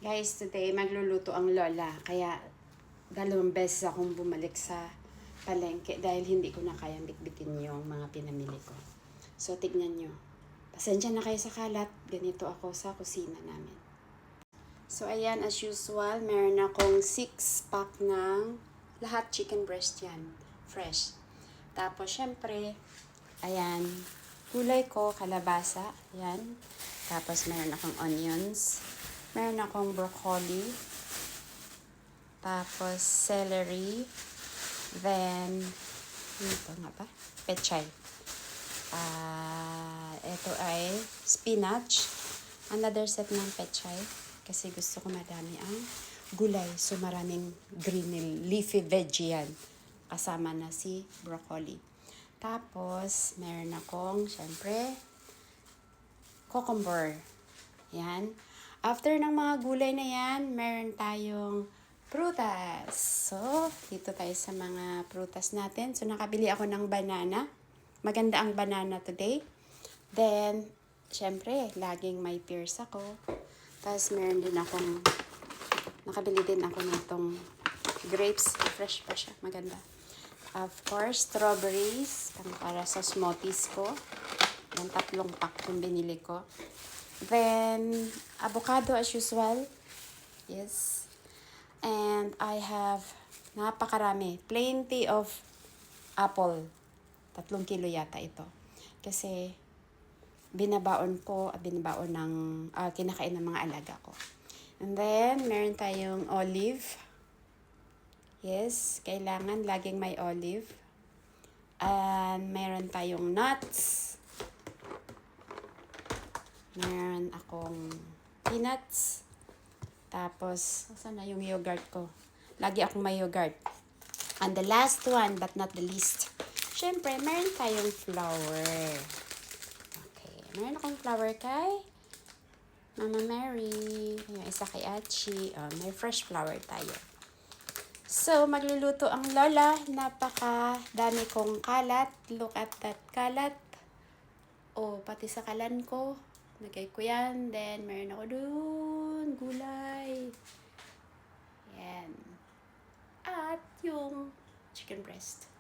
Guys, today magluluto ang lola. Kaya 2 beses akong bumalik sa palengke dahil hindi ko na kayang bitbitin yung mga pinamili ko. So, tignan nyo. Pasensya na kayo sa kalat. Ganito ako sa kusina namin. So, ayan, as usual, meron akong 6-pack ng lahat chicken breast yan. Fresh. Tapos, syempre, ayan, gulay ko, kalabasa. Ayan. Tapos, meron akong onions. Meron akong broccoli. Tapos, celery. Then, ito nga ba? Pechay. Ito ay spinach. Another set ng pechay. Kasi gusto ko madami ang gulay. So, maraming green leafy veggie yan. Kasama na si broccoli. Tapos, meron akong, syempre, cucumber. Yan. After ng mga gulay na yan, meron tayong prutas. So, dito tayo sa mga prutas natin. So, nakabili ako ng banana. Maganda ang banana today. Then, syempre, laging may pears ako. Tapos, meron din akong, nakabili din ako nitong grapes. Fresh pa siya. Maganda. Of course, strawberries. Para sa smoothies ko. Yung 3 pack yung binili ko. Then, avocado as usual. Yes. And I have napakarami. Plenty of apple. 3 kilo yata ito. Kasi, binabaon ng kinakain ng mga alaga ko. And then, meron tayong olive. Yes, kailangan laging may olive. And meron tayong nuts. Meron akong peanuts. Tapos, saan na yung yogurt ko? Lagi akong may yogurt. And the last one, but not the least, syempre, meron tayong flour. Okay. Meron akong flour kay Mama Mary. Yung isa kay Achi. May fresh flour tayo. So, magluluto ang lola. Napaka-dami kong kalat. Look at that kalat. Pati sa kalan ko. Lagay ko yan. Then, meron ako dun. Gulay. Yan. At yung chicken breast.